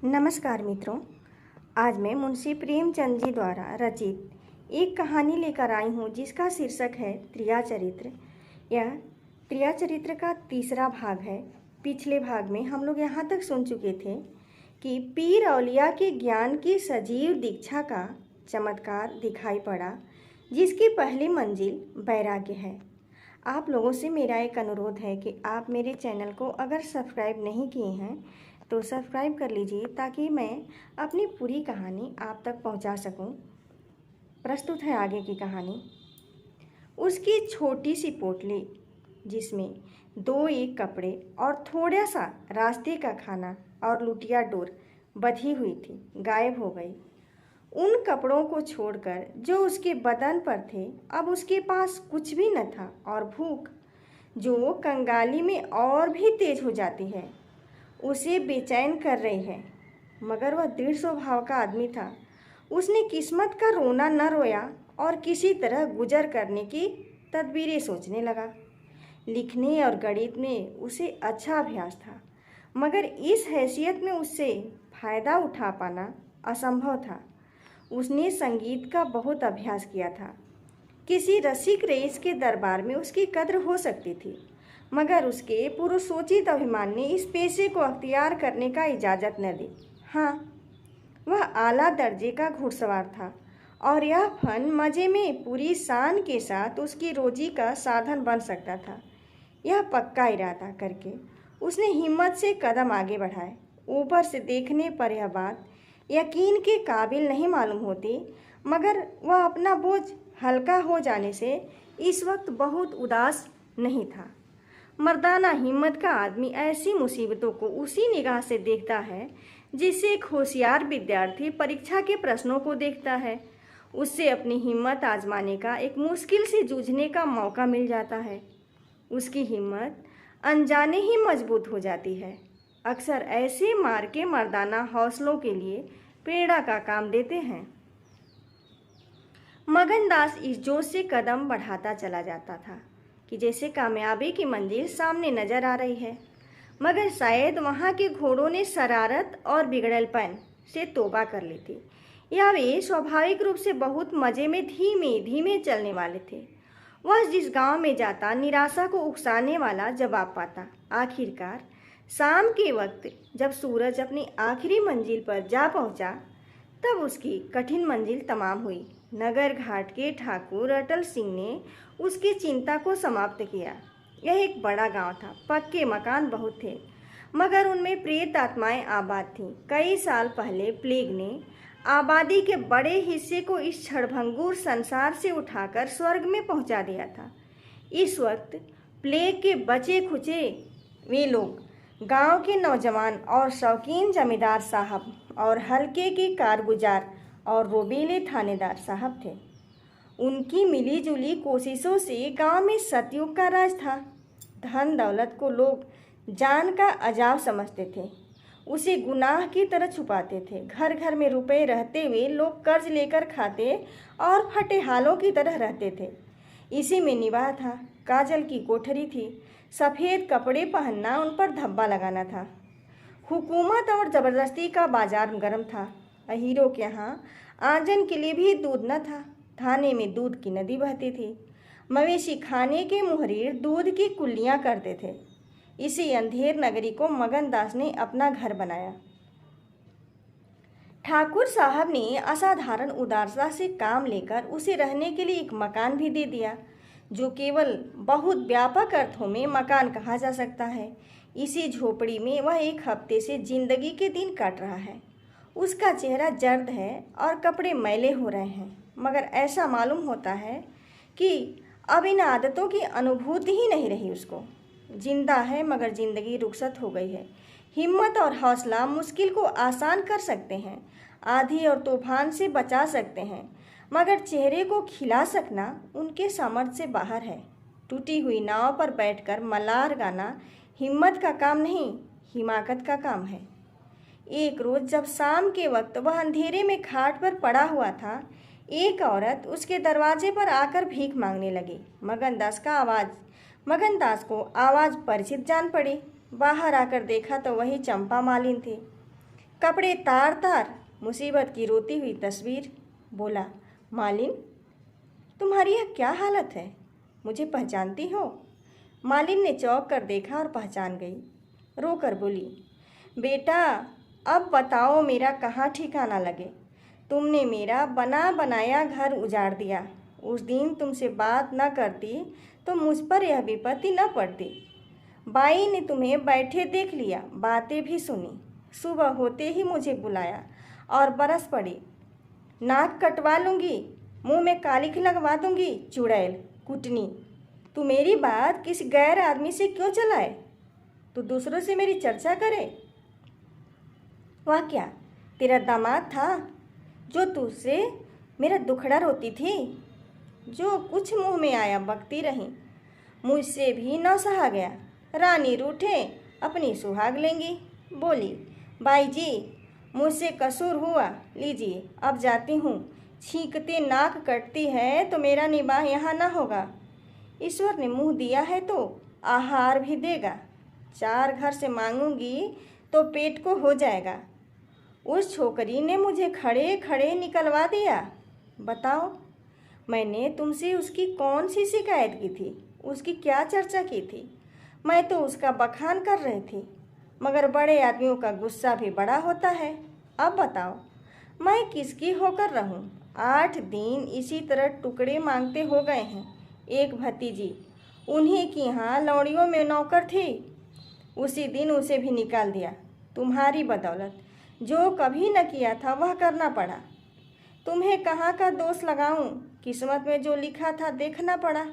नमस्कार मित्रों। आज मैं मुंशी प्रेमचंद जी द्वारा रचित एक कहानी लेकर आई हूँ जिसका शीर्षक है त्रिया चरित्र। यह त्रिया चरित्र का तीसरा भाग है। पिछले भाग में हम लोग यहाँ तक सुन चुके थे कि पीर औलिया के ज्ञान की सजीव दीक्षा का चमत्कार दिखाई पड़ा, जिसकी पहली मंजिल वैराग्य है। आप लोगों से मेरा एक अनुरोध है कि आप मेरे चैनल को अगर सब्सक्राइब नहीं किए हैं तो सब्सक्राइब कर लीजिए, ताकि मैं अपनी पूरी कहानी आप तक पहुंचा सकूं। प्रस्तुत है आगे की कहानी। उसकी छोटी सी पोटली, जिसमें 2 कपड़े और थोड़ा सा रास्ते का खाना और लुटिया डोर बंधी हुई थी, गायब हो गई। उन कपड़ों को छोड़कर जो उसके बदन पर थे, अब उसके पास कुछ भी न था, और भूख, जो कंगाली में और भी तेज हो जाती है, उसे बेचैन कर रही है। मगर वह दृढ़ स्वभाव का आदमी था। उसने किस्मत का रोना न रोया और किसी तरह गुजर करने की तदबीरें सोचने लगा। लिखने और गणित में उसे अच्छा अभ्यास था, मगर इस हैसियत में उससे फायदा उठा पाना असंभव था। उसने संगीत का बहुत अभ्यास किया था। किसी रसिक रईस के दरबार में उसकी कद्र हो सकती थी, मगर उसके पुरुषोचित अभिमान ने इस पेशे को अख्तियार करने का इजाज़त न दी। हाँ, वह आला दर्जे का घुड़सवार था, और यह फन मज़े में पूरी शान के साथ उसकी रोजी का साधन बन सकता था। यह पक्का इरादा करके उसने हिम्मत से कदम आगे बढ़ाए। ऊपर से देखने पर यह बात यकीन के काबिल नहीं मालूम होती, मगर वह अपना बोझ हल्का हो जाने से इस वक्त बहुत उदास नहीं था। मर्दाना हिम्मत का आदमी ऐसी मुसीबतों को उसी निगाह से देखता है जिससे एक होशियार विद्यार्थी परीक्षा के प्रश्नों को देखता है। उससे अपनी हिम्मत आजमाने का, एक मुश्किल से जूझने का मौका मिल जाता है। उसकी हिम्मत अनजाने ही मजबूत हो जाती है। अक्सर ऐसे मार के मर्दाना हौसलों के लिए प्रेरणा का काम देते हैं। मगनदास इस जोश से कदम बढ़ाता चला जाता था कि जैसे कामयाबी की मंजिल सामने नजर आ रही है, मगर शायद वहाँ के घोड़ों ने शरारत और बिगड़लपन से तौबा कर ली थी, या वे स्वाभाविक रूप से बहुत मज़े में धीमे धीमे चलने वाले थे। वह जिस गांव में जाता, निराशा को उकसाने वाला जवाब पाता। आखिरकार शाम के वक्त जब सूरज अपनी आखिरी मंजिल पर जा पहुंचा, तब उसकी कठिन मंजिल तमाम हुई। नगर घाट के ठाकुर अटल सिंह ने उसकी चिंता को समाप्त किया। यह एक बड़ा गांव था। पक्के मकान बहुत थे, मगर उनमें प्रेत आत्माएं आबाद थीं। कई साल पहले प्लेग ने आबादी के बड़े हिस्से को इस क्षणभंगुर संसार से उठाकर स्वर्ग में पहुंचा दिया था। इस वक्त प्लेग के बचे खुचे वे लोग गांव के नौजवान और शौकीन जमींदार साहब और हल्के के कारगुजार और रोबीले थानेदार साहब थे। उनकी मिलीजुली कोशिशों से गांव में सतयुग का राज था। धन दौलत को लोग जान का अजाव समझते थे, उसे गुनाह की तरह छुपाते थे। घर घर में रुपए रहते हुए लोग कर्ज लेकर खाते और फटे हालों की तरह रहते थे। इसी में निवाह था। काजल की कोठरी थी। सफ़ेद कपड़े पहनना, उन पर धब्बा लगाना था। हुकूमत और ज़बरदस्ती का बाजार गर्म था। अहीरों के यहाँ आंजन के लिए भी दूध न था। थाने में दूध की नदी बहती थी। मवेशी खाने के मुहर्रिर दूध की कुल्लियाँ करते थे। इसी अंधेर नगरी को मगनदास ने अपना घर बनाया। ठाकुर साहब ने असाधारण उदारता से काम लेकर उसे रहने के लिए एक मकान भी दे दिया, जो केवल बहुत व्यापक अर्थों में मकान कहा जा सकता है। इसी झोपड़ी में वह एक हफ्ते से जिंदगी के दिन काट रहा है। उसका चेहरा जर्द है और कपड़े मैले हो रहे हैं, मगर ऐसा मालूम होता है कि अब इन आदतों की अनुभूति ही नहीं रही उसको। जिंदा है, मगर जिंदगी रुखसत हो गई है। हिम्मत और हौसला मुश्किल को आसान कर सकते हैं, आंधी और तूफान से बचा सकते हैं, मगर चेहरे को खिला सकना उनके सामर्थ्य से बाहर है। टूटी हुई नाव पर बैठकर मलार गाना हिम्मत का काम नहीं, हिमाकत का काम है। एक रोज़ जब शाम के वक्त वह अंधेरे में खाट पर पड़ा हुआ था, एक औरत उसके दरवाजे पर आकर भीख मांगने लगी। मगनदास को आवाज़ परिचित जान पड़ी। बाहर आकर देखा तो वही चंपा मालिन थी। कपड़े तार तार, मुसीबत की रोती हुई तस्वीर। बोला, मालिन, तुम्हारी यह क्या हालत है? मुझे पहचानती हो? मालिन ने चौंक कर देखा और पहचान गई। रोकर बोली, बेटा, अब बताओ मेरा कहाँ ठिकाना लगे। तुमने मेरा बना बनाया घर उजाड़ दिया। उस दिन तुमसे बात न करती तो मुझ पर यह विपत्ति न पड़ती। बाई ने तुम्हें बैठे देख लिया, बातें भी सुनी। सुबह होते ही मुझे बुलाया और बरस पड़ी। नाक कटवा लूँगी, मुंह में कालिख लगवा दूँगी। चुड़ैल, कुटनी, तू मेरी बात किसी गैर आदमी से क्यों चलाए? तू दूसरों से मेरी चर्चा करे? वह क्या तेरा दामाद था जो तुझसे मेरा दुखड़ा रोती थी? जो कुछ मुंह में आया बकती रही, मुझसे भी न सहा गया। रानी रूठे अपनी सुहाग लेंगी। बोली, बाई जी, मुझसे कसूर हुआ, लीजिए अब जाती हूँ। छींकते नाक कटती है तो मेरा निबाह यहाँ न होगा। ईश्वर ने मुँह दिया है तो आहार भी देगा। 4 घर से मांगूंगी तो पेट को हो जाएगा। उस छोकरी ने मुझे खड़े खड़े निकलवा दिया। बताओ, मैंने तुमसे उसकी कौन सी शिकायत की थी? उसकी क्या चर्चा की थी? मैं तो उसका बखान कर रही थी, मगर बड़े आदमियों का गुस्सा भी बड़ा होता है। अब बताओ, मैं किसकी होकर रहूं? 8 दिन इसी तरह टुकड़े मांगते हो गए हैं। एक भतीजी उन्हीं की यहाँ लौड़ियों में नौकर थी, उसी दिन उसे भी निकाल दिया। तुम्हारी बदौलत जो कभी न किया था वह करना पड़ा। तुम्हें कहाँ का दोष लगाऊं? किस्मत में जो लिखा था देखना पड़ा।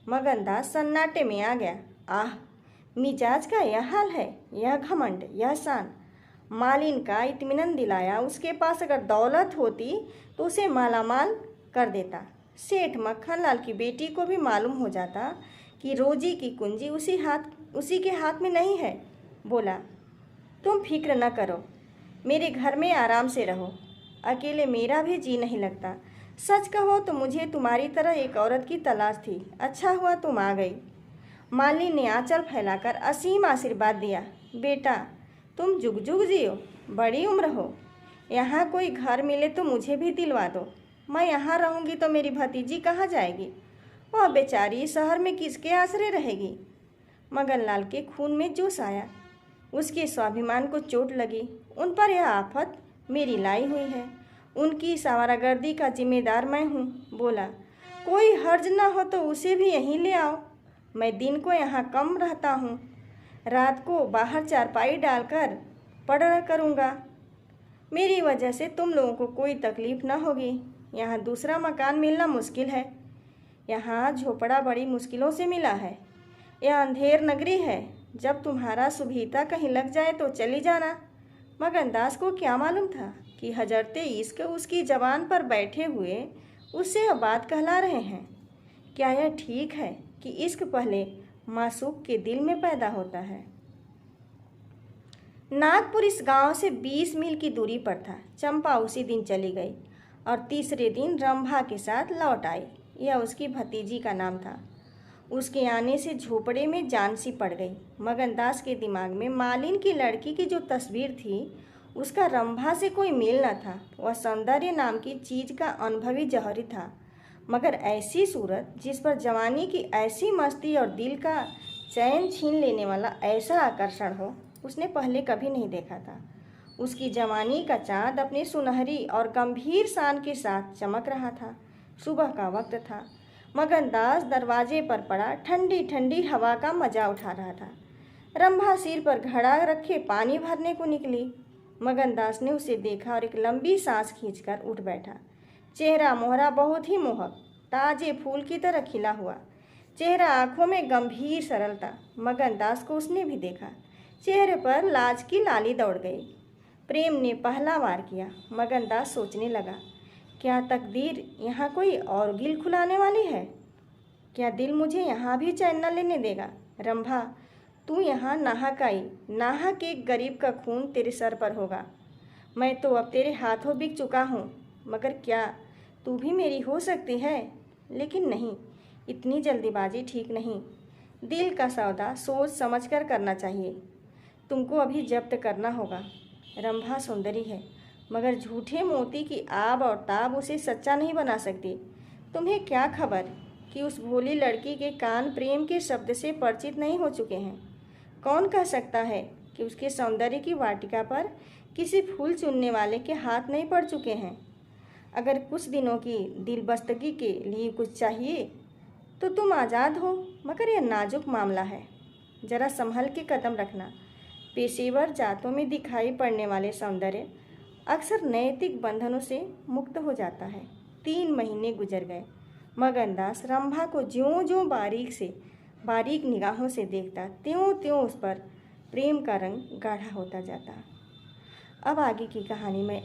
मगनदास सन्नाटे में आ गया। आह, मिजाज का यह हाल है, यह घमंड, यह शान। मालिन का इत्मीनान दिलाया। उसके पास अगर दौलत होती तो उसे मालामाल कर देता। सेठ मक्खन लाल की बेटी को भी मालूम हो जाता कि रोजी की कुंजी उसी के हाथ में नहीं है। बोला, तुम फिक्र न करो, मेरे घर में आराम से रहो। अकेले मेरा भी जी नहीं लगता। सच कहो तो मुझे तुम्हारी तरह एक औरत की तलाश थी। अच्छा हुआ तुम आ गई। मालिन ने आंचल फैलाकर असीम आशीर्वाद दिया। बेटा, तुम जुग जुग जियो, बड़ी उम्र हो। यहाँ कोई घर मिले तो मुझे भी दिलवा दो। मैं यहाँ रहूँगी तो मेरी भतीजी कहाँ जाएगी? वह बेचारी शहर में किसके आसरे रहेगी? मगनलाल के खून में जोश आया। उसके स्वाभिमान को चोट लगी। उन पर यह आफत मेरी लाई हुई है। उनकी सवारागर्दी का जिम्मेदार मैं हूँ। बोला, कोई हर्ज ना हो तो उसे भी यहीं ले आओ। मैं दिन को यहाँ कम रहता हूँ, रात को बाहर चारपाई डालकर पढ़ा करूँगा। मेरी वजह से तुम लोगों को कोई तकलीफ ना होगी। यहाँ दूसरा मकान मिलना मुश्किल है। यहाँ झोपड़ा बड़ी मुश्किलों से मिला है। यह अंधेर नगरी है। जब तुम्हारा सुभीता कहीं लग जाए तो चली जाना। मगनदास को क्या मालूम था कि हजरते इश्क उसकी जबान पर बैठे हुए उससे यह बात कहला रहे हैं। क्या यह ठीक है कि इश्क पहले मासूक के दिल में पैदा होता है? नागपुर इस गांव से 20 मील की दूरी पर था। चंपा उसी दिन चली गई और तीसरे दिन रंभा के साथ लौट आई। यह उसकी भतीजी का नाम था। उसके आने से झोपड़े में जान सी पड़ गई। मगनदास के दिमाग में मालिन की लड़की की जो तस्वीर थी उसका रंभा से कोई मेल न था। वह सौंदर्य नाम की चीज़ का अनुभवी जौहरी था, मगर ऐसी सूरत जिस पर जवानी की ऐसी मस्ती और दिल का चैन छीन लेने वाला ऐसा आकर्षण हो, उसने पहले कभी नहीं देखा था। उसकी जवानी का चाँद अपनी सुनहरी और गंभीर शान के साथ चमक रहा था। सुबह का वक्त था। मगनदास दरवाजे पर पड़ा ठंडी ठंडी हवा का मजा उठा रहा था। रंभा सिर पर घड़ा रखे पानी भरने को निकली। मगनदास ने उसे देखा और एक लंबी सांस खींचकर उठ बैठा। चेहरा मोहरा बहुत ही मोहक, ताजे फूल की तरह खिला हुआ चेहरा, आंखों में गंभीर सरलता। मगनदास को उसने भी देखा। चेहरे पर लाज की लाली दौड़ गई। प्रेम ने पहला वार किया। मगनदास सोचने लगा, क्या तकदीर यहाँ कोई और गिल खुलाने वाली है? क्या दिल मुझे यहाँ भी चैन न लेने देगा? रंभा, तू यहाँ नाहक आई। नाहक एक गरीब का खून तेरे सर पर होगा। मैं तो अब तेरे हाथों बिक चुका हूँ, मगर क्या तू भी मेरी हो सकती है? लेकिन नहीं, इतनी जल्दीबाजी ठीक नहीं। दिल का सौदा सोच समझ कर करना चाहिए। तुमको अभी जब्त करना होगा। रंभा सुंदरी है, मगर झूठे मोती की आब और ताब उसे सच्चा नहीं बना सकती। तुम्हें क्या खबर कि उस भोली लड़की के कान प्रेम के शब्द से परिचित नहीं हो चुके हैं। कौन कह सकता है कि उसके सौंदर्य की वाटिका पर किसी फूल चुनने वाले के हाथ नहीं पड़ चुके हैं। अगर कुछ दिनों की दिलबस्तगी के लिए कुछ चाहिए तो तुम आज़ाद हो, मगर यह नाजुक मामला है, ज़रा संभल के कदम रखना। पेशेवर जातों में दिखाई पड़ने वाले सौंदर्य अक्सर नैतिक बंधनों से मुक्त हो जाता है। 3 महीने गुजर गए। मगनदास रंभा को ज्यों-ज्यों बारीक निगाहों से देखता, त्यों-त्यों उस पर प्रेम का रंग गाढ़ा होता जाता। अब आगे की कहानी में